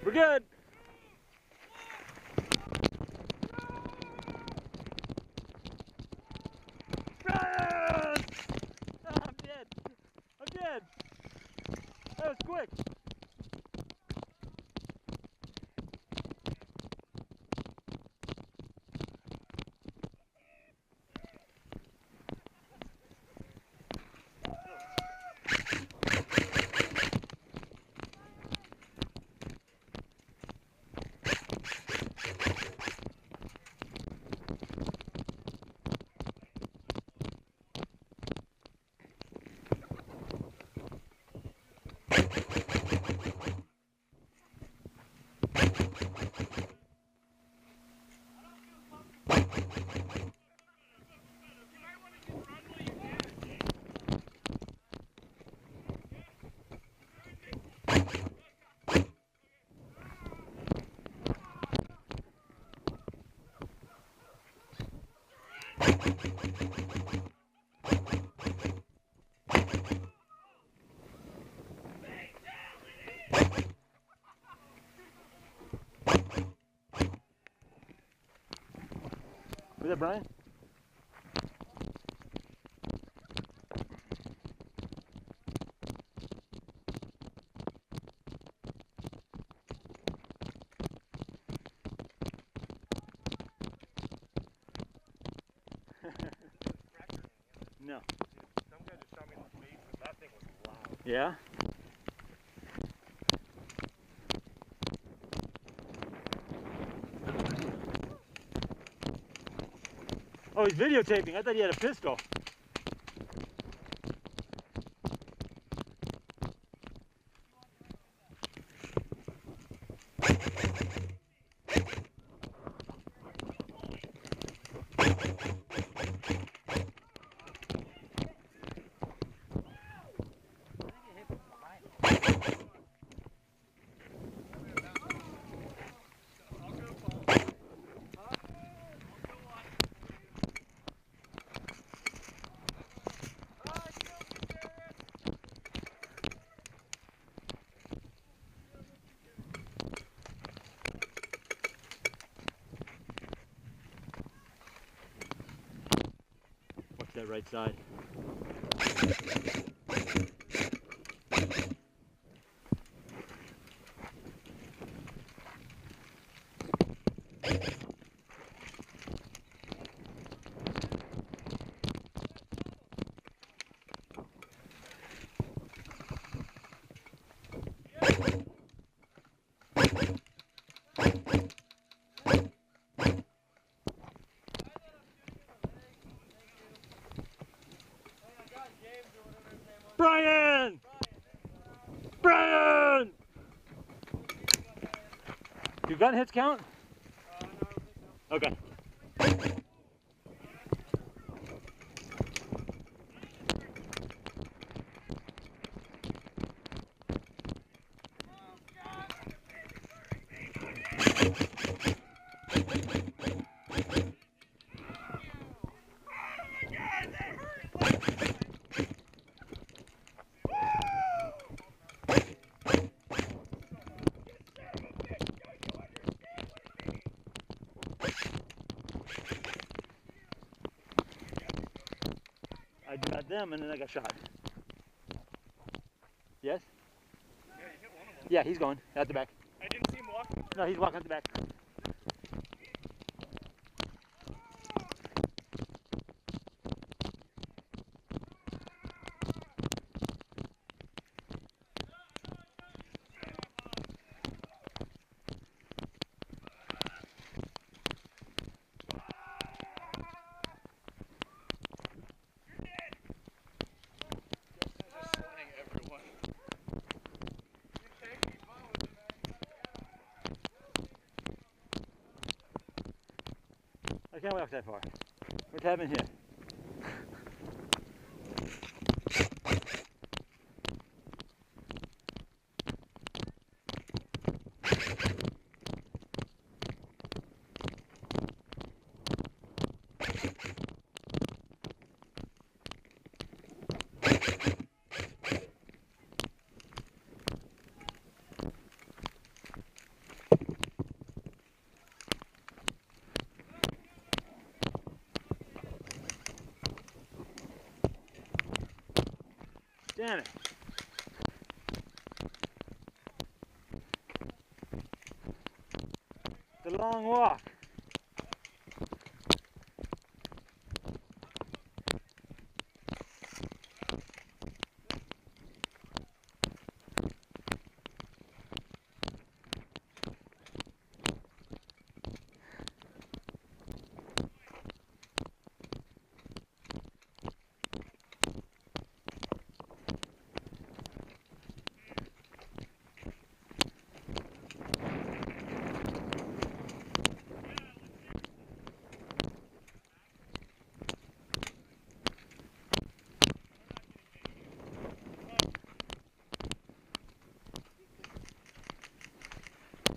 We're good. Brian! Oh, I'm dead. I'm dead. That was quick. Was that Brian? No. Some guy just shot me in the face, but that thing was loud. Yeah? Oh, he's videotaping. I thought he had a pistol. Watch that right side. Brian! Brian! Do gun hits count? No, I don't think so. Okay. I got them and then I got shot. Yes? Yeah, you hit one of them. Yeah, he's going out the back. I didn't see him walking. No, he's walking out the back. Just slaying everyone. I can't walk that far. What's happening here? Damn it. It's a long walk.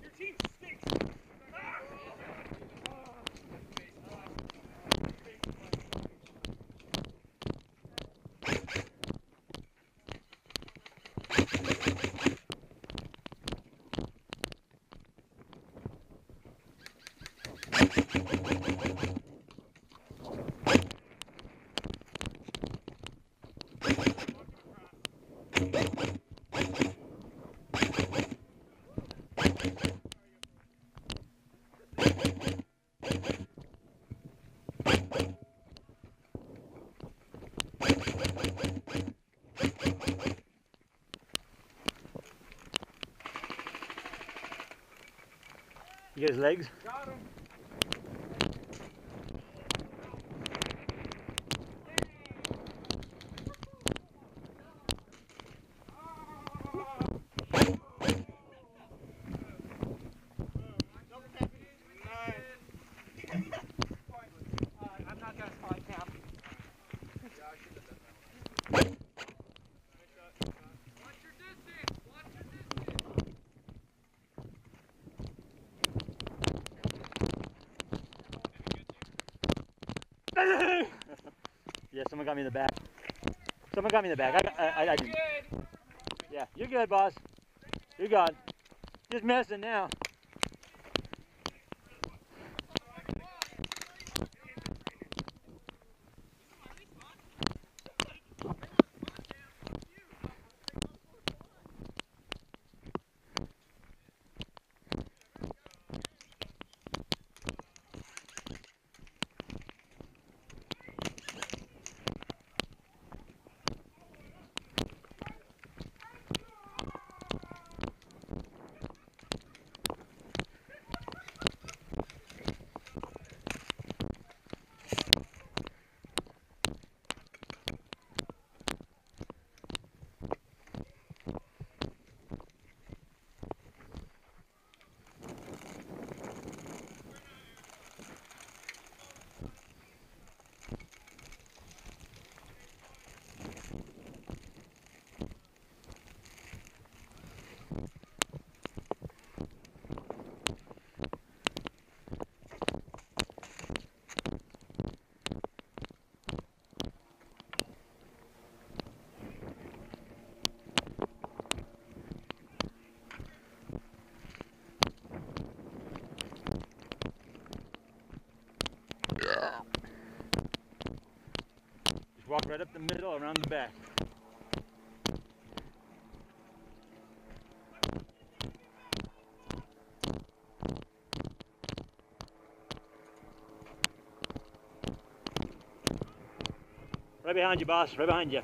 Your team stinks. You get his legs? Got him. I'm not gonna spot cap. Yeah, I should have done that one. Watch your distance! Watch your distance! Yeah, someone got me in the back. Someone got me in the back. I didn't. Good. Yeah, you're good, boss. You're good. Just messing now. Just walk right up the middle, around the back. Right behind you, boss. Right behind you.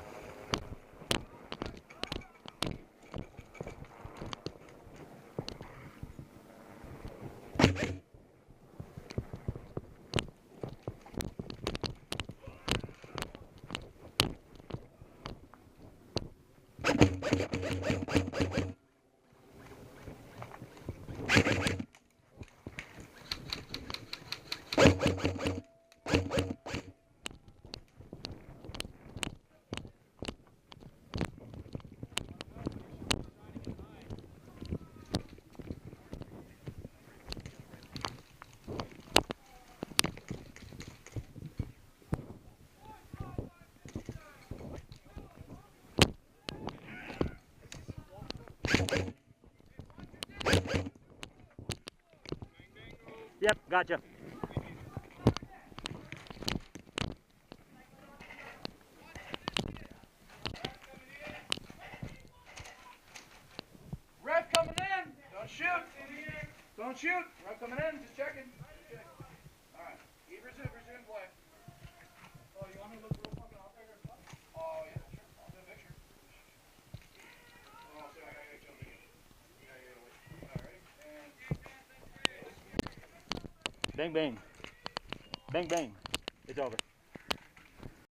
Yep, gotcha. shoot. We're not coming in. Just checking. All right. Resume play. Oh, you want me to look real fucking off there? Oh, yeah, sure. I'll do a picture. Oh, so I gotta get jumping in. Yeah. All right. And Bang, bang. Bang, bang. It's over.